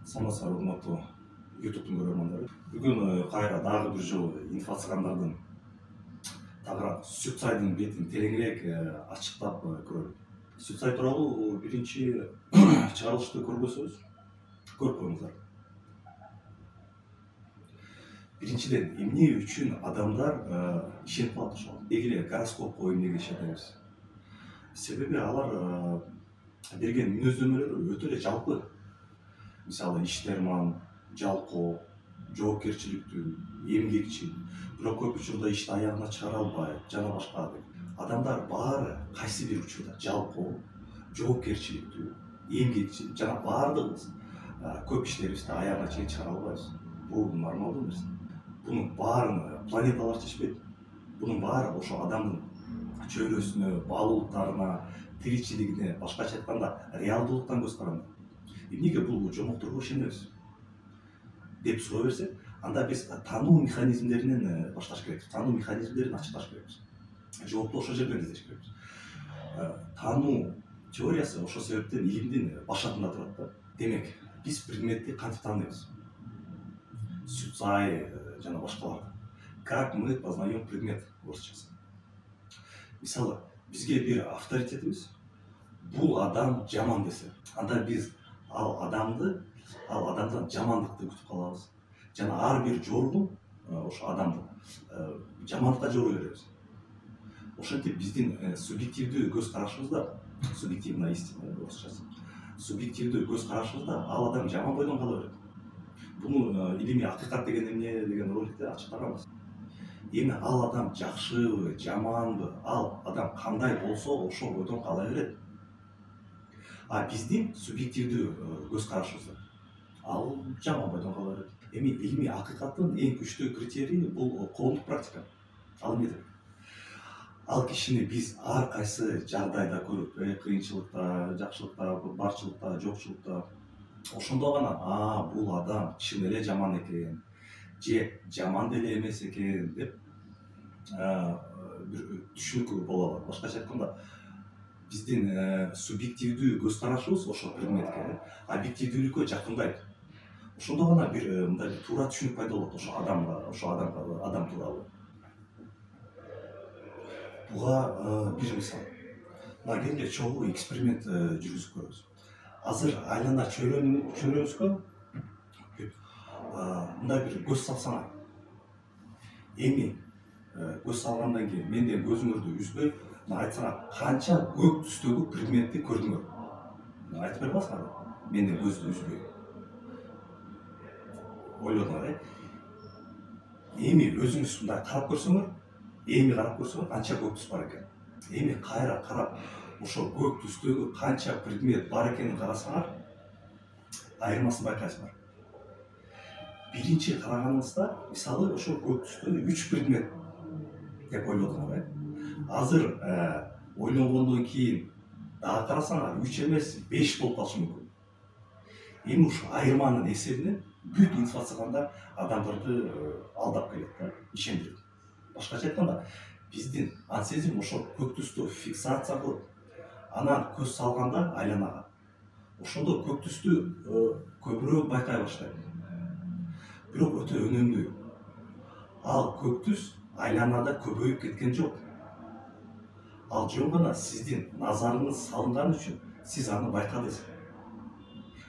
Саламатсыздар урматтуу YouTube көрөрмандар. Бүгүн кайра дагы бир жолу инфо-цыгандардын тагыраак Сүтсайдын бетин тереңирээк ачыктап көрөлү. Сүтсай тууралуу биринчи чыгарылышты көрбөсөңүз, көрүп коюңуздар. Биринчиден, эмне үчүн адамдар ишенип калат ошого? Эгиле гороскопко эмнеге ишенебиз? Себеби алар берген мүнөздөмөлөр өтө эле жалпы. Мисалы иштерман, жалкоо, жоопкерчиликтүү, эмгекчил, бирок көп учурда ишти аягына чыгара албайт, жана башка. Адамдар баары кайсы бир учурда жалкоо, жоопкерчиликтүү, эмгекчил, жана баардыгыбыз көп иштерибизди аягына чейин чыгара албайбыз. Бул нормалдуу нерсе. Бунун баарын планеталар чечпейт. Бунун баары ошо адамдын чөйрөсүнө, баалуулуктарына, тиричилигине, башкача айтканда реалдуулуктан көз каранды. Эмнеге бул жомокторго ишенебиз деп суроо берсек, анда биз таануу механизмдеринен башташ керекпиз. Таануу механизмдерин ачыкташ керекпиз. Жоопту ошол жерден издеш керекпиз. Таануу теориясы ошол себептен илимдин башатында турат да. Демек, биз предметти кантип тааныйбыз? Сүтсай жана башкалар. Как мы познаем предмет орусчасы? Мисалы, бизге бир авторитетибиз бул адам жаман десе, анда биз ал адамдан жамандыкты күтүп калабыз. Жана ар бир жоргун ошо адамды жамандыкка жору беребиз. Ошентип биздин субъективдүү көз карашыбызда, субъективная истина орусчасы, субъективдүү көз карашыбызда ал адам жаман бойдон кала берет. Буну илимий акыйкат деген эмне деген роликте ачыктаганбыз. Эми ал адам жакшыбы, жаманбы, ал адам кандай болсо ошол бойдон кала берет. А биздин субъективдүү көз карашыбызда ал жаман бойдон кала берет. Эми илимий акыйкаттын эң күчтүү критерийи бул коомдук практика. Ал эмне? Ал кишини биз ар кайсы жагдайда көрүп, кыйынчылыкта, жакшылыкта, барчылыкта, жокчулукта, ошондо гана бул адам чын эле жаман экен, же жаман деле эмес экен деп бир түшүнүк боло алат. Башкача айтканда, биздин субъективдүү көз карашыбыз ошол предметке объективдүүлүккө жакындайт. Ошондо гана бир мындай туура түшүнүк пайда болот ошо адам тууралуу. Буга бир мисал. Мына келе чогуу эксперимент жүргүзүп көрөбүз. Азыр айлана чөйрөбүзгө мындай бир көз салсаңар. Эми көз салгандан кийин менден көзүңөрдү үзбөй, айтсаңар, канча көк түстөгү предметти көрдүңөр? Айтып бере аласыңар? Менден көздү үзбөй. Ойлонуңар, эми өзүңүз мындай карап көрсөңөр, канча көк түс бар экен. Эми кайра карап, ошо көк түстөгү канча предмет бар экенин карасаңар, айырмасын байкайсыңар. Биринчи караганыңызда, мисалы, ошо көк түстө 3 предмет деп ойлодуңар. Азыр ойлонгондон кийин дагы карасаңар, 3 эмес 5 болуп калышы мүмкүн. Эми ушу айырманын эсебинен бүт инфо-цыгандар адамдарды алдап келет да, ишендирип. Башкача айтканда, биздин ансезим ошо көк түстү фиксация кылып, анан көз салганда айланага, ошондо көк түстү көбүрөөк байкай баштайт. Бирок өтө өнөмдүү. Ал көк түс айланада көбөйүп кеткен жок. Ал жөн гана сиздин назарыңыз салынган үчүн сиз аны байкадыңыз.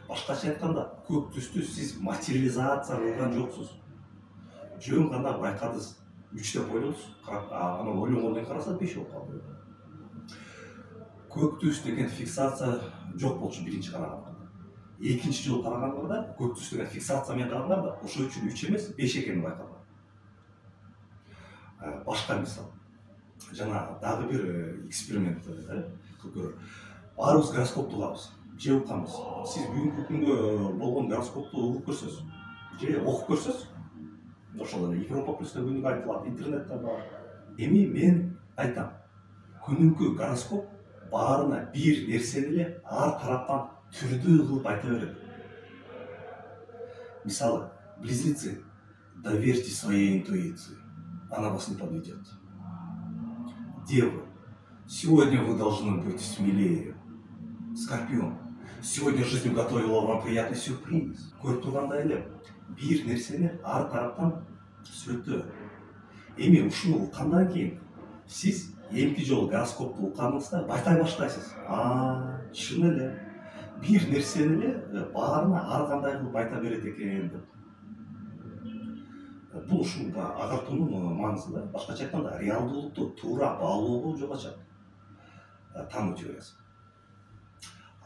Башкача айтканда, көк түстү сиз материализация кылган жоксуз. Жөн гана байкадыңыз. 3 деп ойлодуңуз, анан ойлонгондон кийин караса 5 болуп калды. Көк түс деген фиксация жок болчу биринчи караганда. Экинчи жолу карагандарда көк түс деген фиксация менен карагандарда ошол үчүн 3 эмес 5 экенин байкадым. Башка мисал. Жана дагы бир эксперимент көрөбүз. Баарыбыз гороскопту угабыз, же укабыз. Сиз бүгүнкү күндө болгон гороскопту угуп көрсөз, же окуп көрсөз, ошол эле Европа плюста күнүгө айтылат, интернетте бар. Эми мен айтам, күнүнкү гороскоп баарына бир нерсени эле ар тараптан түрдүү кылып айта берет. Мисалы, близнецы, доверьте своей интуиции, она вас не подведет. Девы, сегодня вы должны быть смелее. Скорпион, Сегодня жизнь уготовила вам приятный сюрприз. Көріп тұрғандай эле бир нерсени ар тараптан сүрөттө. Эми ушуну уккандан кийин сиз эмки жолу гороскопту укканыңызда байкай баштайсыз. Чын эле бир нерсени эле баарына ар кандай кылып айта берет экен деп. Бул ушул агартуунун маңызы да. Башкача айтканда реалдуулукту туура баалоого жол ачат. Таануу теориясы.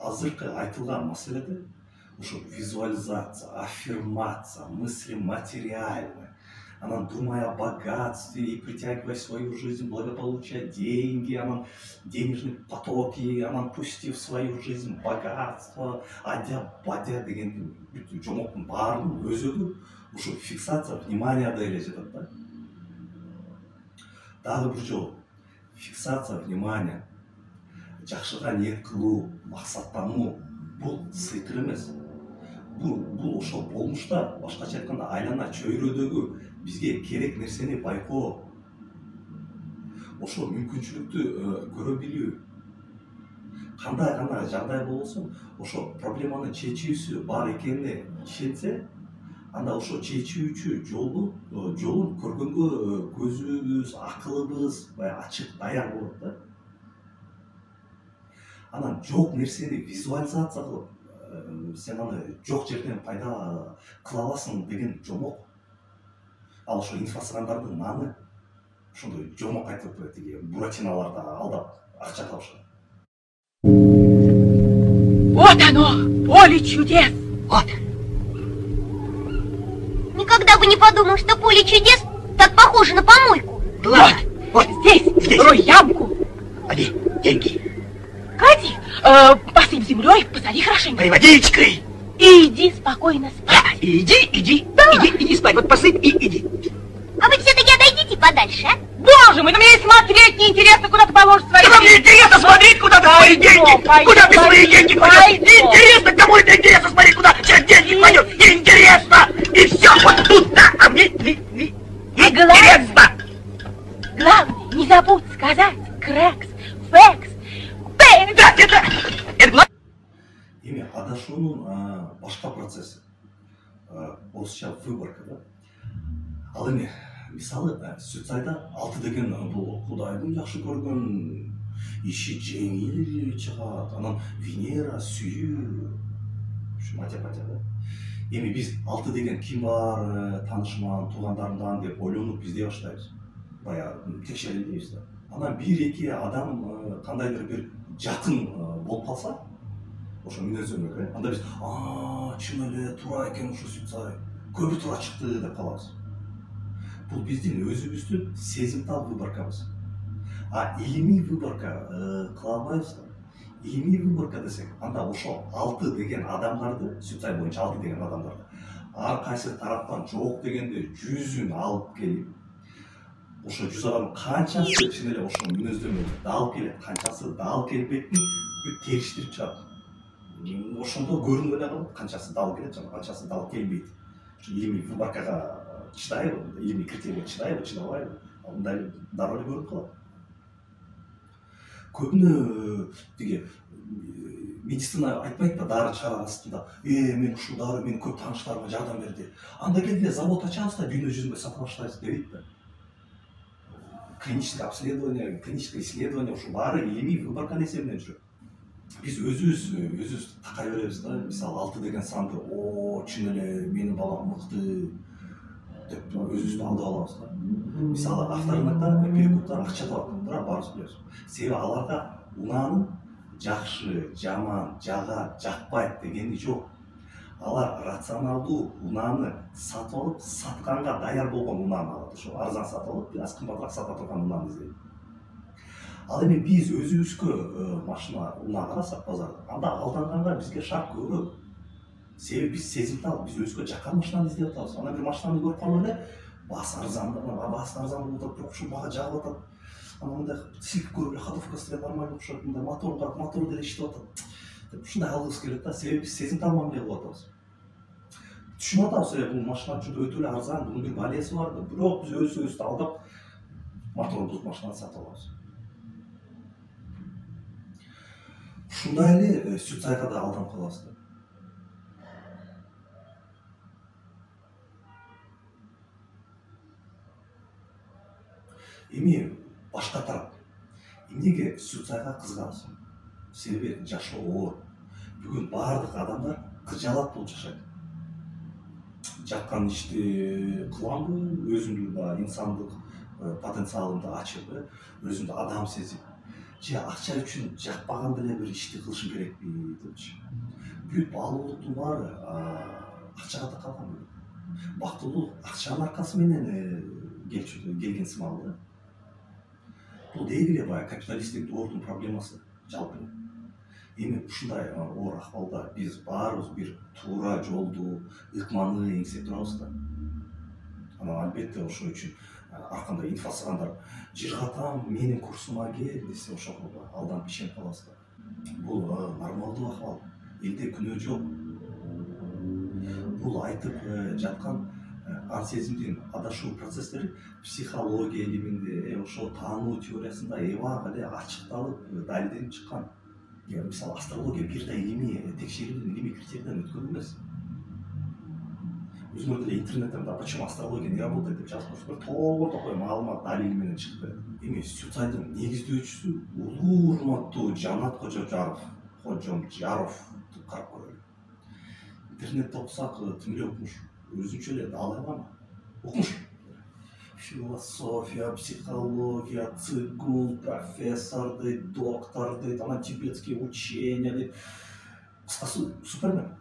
Азыркы айтылган маселеде ушу визуализация, аффирмация, мысли материальные, анан думая о богатстве и притягивая в свою жизнь благополучие, деньги, анан денежные потоки, анан пусти в свою жизнь богатство, адя деген бүт жомоктун баарынын өзөгү ушу фиксация вниманияда эле жатат да. Дагы бир жолу фиксация внимания, жакшыга ниет кылуу, максаттануу бул сыйкыр эмес. Бул ошол болмушта, башкача айтканда айлана чөйрөдөгү бизге керек нерсени байкоо, ошол мүмкүнчүлүктү көрө билүү. Кандай гана жагдай болсун, ошол проблеманын чечүүсү бар экенине ишенсе, анда ошол чечүүчү жолун көргөнгө көзүбүз, акылыбыз ачык, даяр болот да. Анан жок нерсени визуализация кылып, сен аны жок жерден пайда кыла аласың деген жомок. Ал ошо инфо-цыгандардын наны. Ошондой жомок айтып тиги буратиналарда алдап акча табышат. Вот оно, поле чудес! Вот. Никогда бы не подумал, что поле чудес так похоже на помойку. Главное, вот Здесь, рой ямку. Води деньги. Кати, посыпь землей, посади хорошенько. Водичкой. И иди спокойно спать. Да, иди спать. Вот посыпь и иди. А вы все-таки отойдите подальше, а? Боже мой, да мне и смотреть неинтересно, куда ты положишь свои Да мне интересно смотреть, куда ты свои деньги. Куда ты свои деньги кладешь? Неинтересно, кому это интересно смотреть, куда сейчас деньги кладешь. Интересно. И все, вот тут, да, а мне интересно. Главное, не забудь сказать крекс, фекс, пэкс. Да, это главное. Эми адашуунун башка процесси. Орусча выборка да. Ал эми мисалы Сүтсайда 6 деген бул Кудайдын жакшы көргөн иши жеңил чыгат. Анан Венера сүйүү. Ушу математика да. Эми биз 6 деген ким бар, таанышыман, туугандарымдан деп ойлонуп издей баштайбыз. Баягы текшерейин дейбиз да. Анан 1-2 адам кандайдыр бир жакын болуп калса, ошо мүнөздөмө, анда биз чын эле туура экен ушу Сүтсай. Көбү туура чыкты деп калабыз. Бул биздин өзүбүздүн сезимтал выборкабыз. Илимий выборка кыла албайбыз да. Илимий выборка десек, анда ошо 6 деген адамдарды, Сүтсай боюнча 6 деген адамдарды ар кайсы тараптан жок дегенде 100-ün алып келип, ошо 100 адам канчасы чын эле ошо мүнөздөмө дал келет, канчасы дал келбейтин бүт териштирип чыгат. Ошондо көрүнүп эле калат, канчасы дал келет жана канчасы дал келбейт. Ошо илимий выборкага чыдайбы, илимий критерийге чыдайбы, чыдабайбы, мындай дароо эле көрүнүп калат. Көбүнө тиги медицина айтпайт да, дары чыгарган астында, мен ушул дары менин көп тааныштарыма жардам берди. Анда келгенде завод ачабыз да дүйнө жүзүндө сата баштайбыз дейт да. Клиническое обследование, клиническое исследование ушул баары илимий выборка эсебинен жүрөт. Биз өзүбүз такай беребиз да, мисалы 6 деген санды, чын эле менин балам мыкты деп өзүбүздү алдап алабыз да. Мисалы авторлукта перекуптар акча табат, бирок баарыбыз билебиз. Себеби аларга унаанын жакшы, жаман, жагат, жакпайт дегени жок. Алар рационалдуу унааны сатып алып, сатканга даяр болгон унааны алат. Ошо арзан сатып алып, аз кымбатыраак сата турган унааны издейт. Ал эми биз өзүбүзгө машина унаа карасак базарда, анда алданганга бизге шарт көбүрөөк. Себеби биз сезимтал, биз өзгө жаккан машинаны издеп атабыз. Ана бир машинаны көрүп калып эле, баасы арзан болуп атат, бирок ушул бага жагып атат. Ана мындай силкип көрүп эле ходовкасы деле нормально окшойт, мындай мотор деле иштеп атат. Деп ушундай алгыбыз келет да, себеби биз сезимтал мамиле кылып атабыз. Түшүнүп атабыз, бул машина үчүн өтө эле арзан, бунун бир балеси бар, бирок биз өзүбүздү алдап мотору бузук машинаны сатып алабыз. ушундай эле сүт сайга да алданып калабыз да. Эми башка тарап. Эмнеге сүт сайга кызыгабыз? Себеби жашоо оор. Бүгүн бардык адамдар кыржалат болуп жашайт. Жаткан ишти кыламбы, өзүмдү баягы инсандык потенциалымды ачып, өзүмдү адам сезип, же акча үчүн жакпаган деле бир ишти кылышым керекпи депчи. Бүт баалуулуктун баары акчага такалган. Бактылуулук акчанын аркасы менен келген сымал да. Бул деги эле баягы капиталисттик доордун проблемасы жалпы. Эми ушундай оор акыбалда биз баарыбыз бир туура жолду, ыкманы эңсеп турабыз да. Анан албетте ошол үчүн ар кандай инфасыгандар жыргатам, менин курсума кел десе ошого алданып ишенип калабыз да. Бул нормалдуу акыбал. Элде күнөө жок. Бул айтып жаткан ар сезимдин адашуу процесстери психология илиминде, ошол таануу теориясында эбак эле ачыкталып, далилденип чыккан. Мисалы астрология бир да илимий текшерүүдөн, илимий критерийден өткөн эмес. Өзүңөр деле интернеттен почему астрология не работает деп жазып көрсөңөр, толгой маалымат далили менен чыкты. Эми сүт сайдын негиздөөчүсү улуу урматтуу Жанат Кожожаров карап көрөлү. Интернетте окусак тим эле окумуш, өзүнчө эле далайлама. Окумуш. Философия, психология, цигун, профессор дейт, доктор дейт, анан тибетские учения дейт. Кыскасы супермен.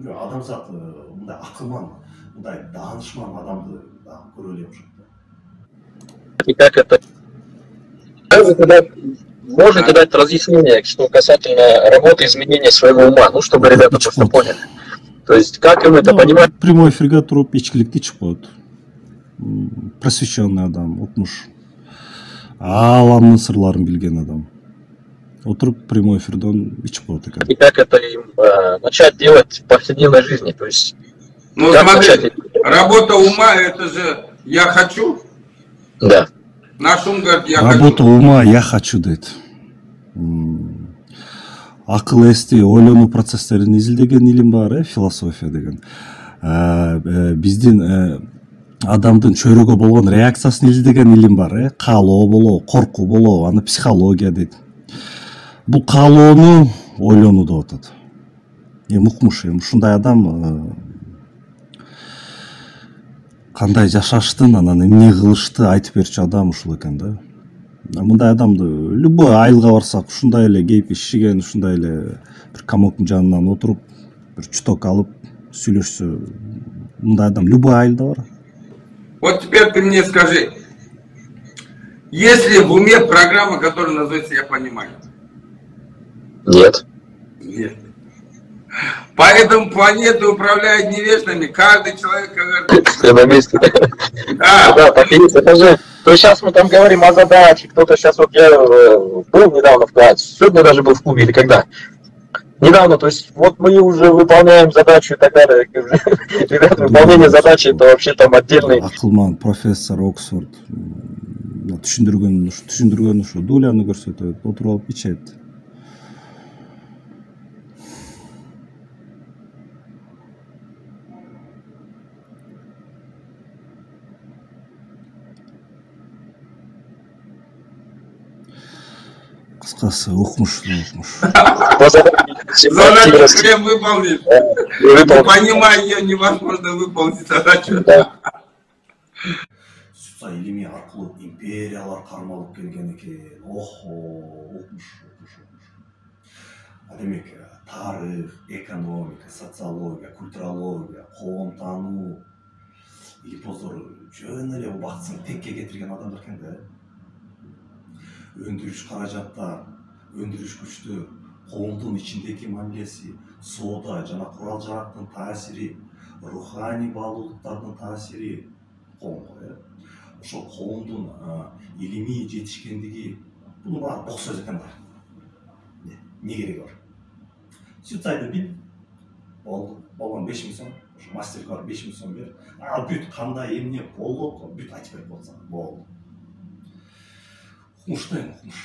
Адамзат мындай акылман, мындай даанышман адамды көрө элек окшойт да. И как это можете дать разъяснение, что касательно работы изменения своего ума, ну, чтобы ребята просто поняли. То есть, как им это понимать? Прямой эфирге туруп ичкиликти ичип коет. Просвещенный адам, окумуш. Ааламдын сырларын билген адам. Отырып прямой эфирден ичип коет экен. И как это им начать делать в повседневной жизни? То есть, ну, смотри, работа ума, это же «я хочу». Да. Наш ум говорит «я хочу». Работа ума «я хочу» дейт. Акыл эсти ойлонуу процесстерин изилдеген илим бар, философия деген. Биздин адамдын чөйрөгө болгон реакциясын изилдеген илим бар, каалоо болобу, коркуу болобу, аны психология дейт. Бул каалоону ойлонуу деп атат. Укмуш, ушундай адам кандай жашаштын, анан эмне кылышты айтып берчү адам ушул экен да. Мындай адамды любой айылга барсак, ушундай эле кейип ишиген, ушундай эле бир комоктун жанынан отуруп, бир чуток алып сүйлөшсө, мындай адам любой айылда бар. Вот теперь ты мне скажи, есть ли в уме программа, которая называется «Я понимаю»? Нет. Нет. Поэтому планеты управляют невеждами, каждый человек говорит... На месте. Да, так и есть, это же... То есть сейчас мы там говорим о задаче, кто-то сейчас, вот я был недавно в классе, сегодня даже был в клубе или когда? Недавно, то есть вот мы уже выполняем задачу и так далее. Ребята, выполнение задачи это вообще там отдельный... Акылман, профессор Оксфорд, түшүндүргөн ушу дуляны көрсөтөт, отуруп алып ичет. Кыскасы окумуш. Задачу хрен выполнить. Не понимая ее, невозможно выполнить задачу. Сүт илими аркылуу империялар кармалып келген экен. Окумуш. Демек, тарых, экономика, социология, культурология, коомтануу илипоздор жөн эле убактысын текке кетирген адамдар экен да. Өндүрүш каражаттар, өндүрүш күчтөр, коомдун ичиндеги мамилеси, соода жана курал жарактын таасири, руханий баалуулуктардын таасири коомго, ошол коомдун илимий жетишкендиги, бул баары бок сөз экен да. Не кереги бар? Сүт сайды бил, болгон 5000 сом, мастерге барып 5000 сом бер. Бүт кандай эмне болот, бүт айтып берип болсоң болду. Окумуштайм, окумуш.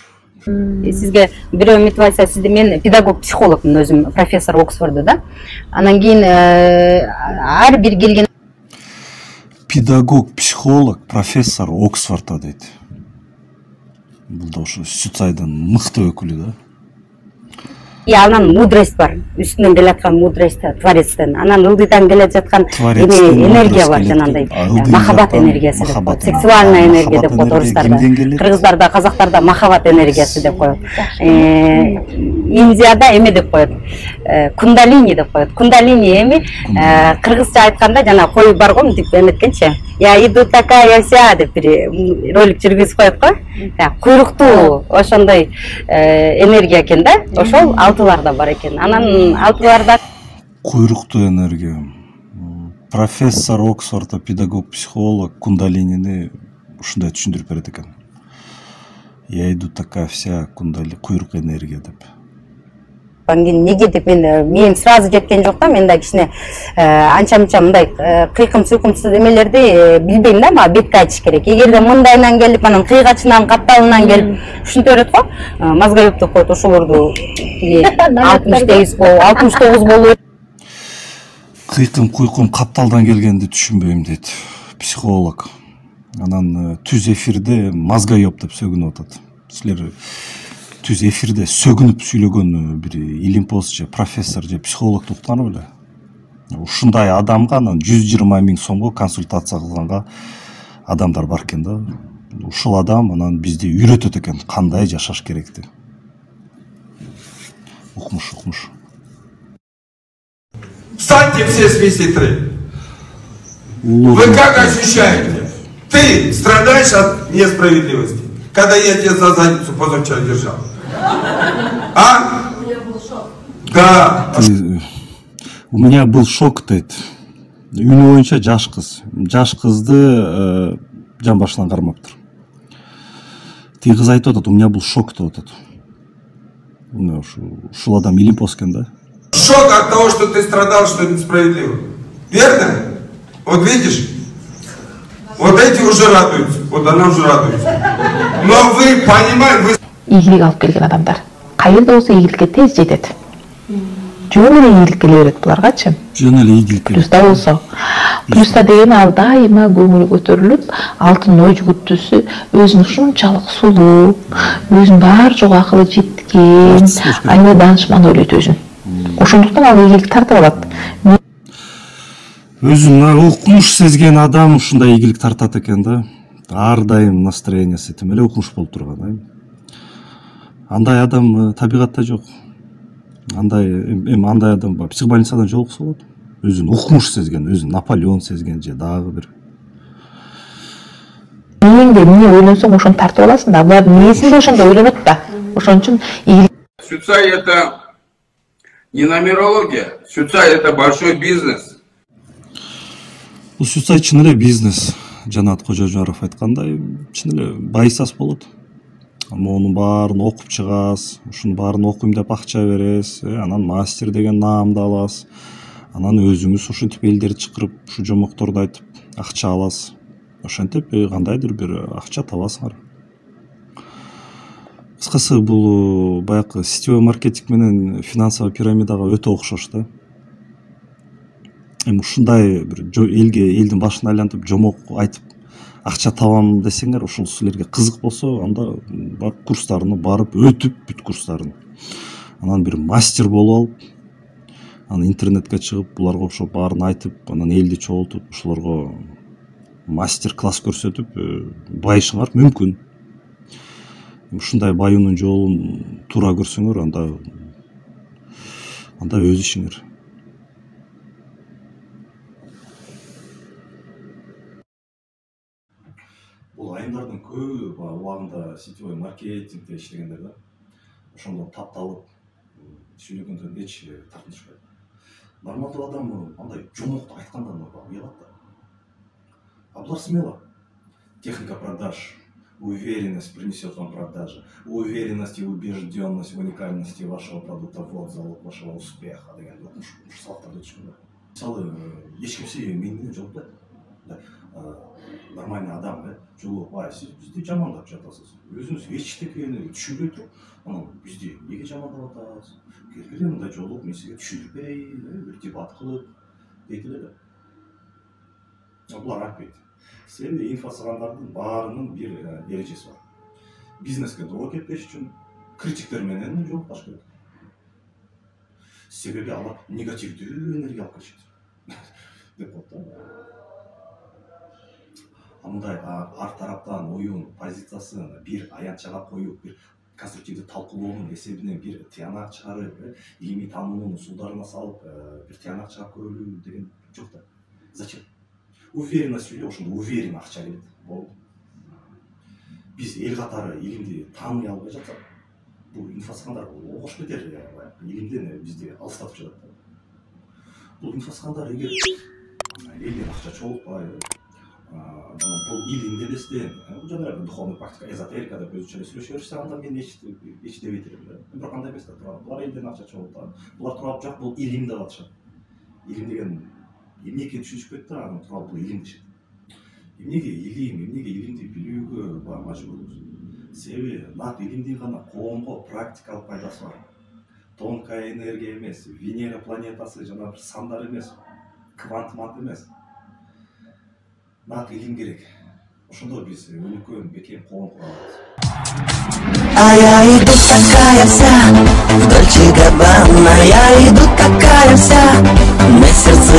Сизге бирөө үмүт айтса, сизди мен педагог психологмун өзүм, профессор Оксфордда. Анан кийин ар бир келген педагог, психолог, профессор Оксфордта дейт. Бул да ошо суицайдын мыкты өкүлү да. Анан мудрость бар, үстүнөн келе аткан мудрость творецтен. Анан ылдыйдан келе жаткан энергия бар, жанагындай махаббат энергиясы деп коет. Сексуальная энергия деп коет орустарда. Кыргыздарда, казактарда махаббат энергиясы деп коет. Индияда эме деп коет. Кундалини деп коет. Кундалини эми кыргызча айтканда жана кой бар го, мынтип эметкенчи. Я иду такая вся деп бир ролик жүргүзүп коет го. Куйруктуу ошондой энергия экен да. Ошол алтыларда бар экен. Анан алтыларда куйруктуу энергия. Профессор Оксфордда педагог, психолог кундалинини ушундай түшүндүрүп берет экен. Я иду такая вся куйрук энергия деп. Неге деп мен сразу жеткен жок да, мен да кичине анча-мынча мындай кыйкым сүйкүмсүз эмелерди билбейм да, мага бетке айтыш керек. Эгерде мындайынан келип, анан кыйгачынан, капталынан келип ушинтип берет го, мозгоёб деп коет, ошолорду 68 болуп, 69 болуп. Кыйкым, куйкум, капталдан келгенди түшүнбөйм дейт психолог. Анан түз эфирде мозгоёб деп сөгүнүп атат. Силер түз эфирде сөгүнүп сүйлөгөн бир илимпоз же профессор же психологду уктуңар беле? Ушундай адамга анан 120 000 сомго консультация кылганга адамдар бар экен да. Ушул адам анан бизди үйрөтөт экен кандай жашаш керекти. Укмуш. Встаньте все с месситры. Вы как ощущаете? Ты страдаешь от несправедливости, когда я тебя за задницу позавчера держал. А? У меня был шок. Да. У меня был шок дейт. Үнү боюнча жаш кыз. Жаш кызды жан башынан кармаптыр. Тиги кыз айтып атат, у меня был шок деп атат. Ушул адам илимпоз экен да. Шок от того, что ты страдал, что это несправедливо. Верно? Вот видишь? Вот эти уже радуются. Вот она уже радуется. Но вы понимаете, вы... Ийгилик алып келген адамдар. Кайерде болсо ийгиликке тез жетет. Жөн эле ийгилик келе берет буларгачы. Жөн эле ийгилик. Плюста болсо. Плюста деген ал дайыма көңүлү көтөрүлүп, алтын ой жүгүттүүсү өзүн ушунчалык сулуу, өзүнүн баар жок акылы жеткен, аябай даанышман ойлойт өзүн. Ошондуктан ал ийгилик тартып алат. Өзүн укмуш сезген адам ушундай ийгилик тартат экен да. Ар дайым настроениясы тим эле укмуш болуп турган. Андай адам табигатта жок. Андай адам психбольницадан жолукса болот. Өзүн укмуш сезген, өзүн Наполеон сезген же дагы бир. Эмне ойлонсоң ошону тартып аласың да. Булар эмнесинде ошондой ойлонот да. Ошон үчүн Суицид это не нумерология. Суицид это большой бизнес. Бул суицид чын эле бизнес. Жанат Кожожаров айткандай, чын эле байсас болот. Монун баарын окуп чыгасыз, ушунун баарын окуйм деп акча бересиз, анан мастер деген наамды аласыз. Анан өзүңүз ушинтип элдерди чакырып, ушу жомокторду айтып, акча аласыз. Ошентип кандайдыр бир акча табасыңар. Кыскасы бул баягы сетевой маркетинг менен финансовый пирамидага өтө окшош да. Ушундай бир элдин башын айлантып жомок айтып акча табам десеңер, ушул силерге кызык болсо, анда барып курстарына барып өтүп бүт курстарын. Анан бир мастер болуп алып, анан интернетке чыгып, буларга окшоп баарын айтып, анан элди чогултуп, ушуларга мастер класс көрсөтүп байышыңар мүмкүн. Ушундай баюунун жолун туура көрсөңөр, анда өз ишиңер. Бул айымдардын көбү убагында сетевой маркетингде иштегендер да. Ошондо тапталып сүйлөгөндө эч тартынышпайт. Нормалдуу адам андай жомокту айтканда уялат да. А булар смело. Техника продаж, уверенность принесет вам продажи, уверенность и убежденность в уникальности вашего продукта, вот залог вашего успеха деген салаттарды түшүндүр. Мисалы, эч кимсе мен менен жолукпайт. Нормальный адам жолугуп сиз бизди жамандап жатасыз, өзүңүз эчтекени түшүнбөй туруп, анан бизди эмнеге жамандап атасыз, келгиле мындай жолугуп мен сизге түшүндүрүп берейин, бир дебат кылып дейт эле да. Булар айтпайт. Себеби инфо-сагандардын баарынын бир эрежеси бар. Бизнеске doğru кетпеш үчүн критиктер менен жолукпаш керек. Себеби алар негативдүү энергия алып келишет деп коет да. Мындай ар тараптан оюн позициясын бир аянтчага коюп, бир конструктивдүү талкуулоонун эсебинен бир тыянак чыгарып, илимий таануунун усулдарына салып, бир тыянак чыгарып көрөлүү деген жок да. Зачем? Уверенно сүйлөп, ошондо уверенно акча келет. Болду. Биз эл катары илимди тааный албай жатсак, бул инфо-сагандар окуш кетер, илимден бизди алыстатып жатат. Бул инфо-сагандар эгер элден акча чогултпай, бул илимди элестен, бул жанагы духовный практика, эзотерика деп өзүнчө сүйлөшө беришсе, анда мен эч дебей элем. Бирок андай эмес да, булар элден акча чогултат. Булар тууралуу жок, бул илим деп атышат. Илим деген эмне экенин түшүнүшпөйт да, анан тууралуу бул илим дешет. Эмнеге илимди билүүгө мажбурбуз? Себеби нак илимдин гана коомго практикалык пайдасы бар. Тонкая энергия эмес, Венера планетасы жана бир сандар эмес, квант эмес. Нак илим керек. Ошондо биз өнүккөн бекем коом кура алабыз. А я иду такая вся, в Дольче Габбана, я иду такая вся, на сердце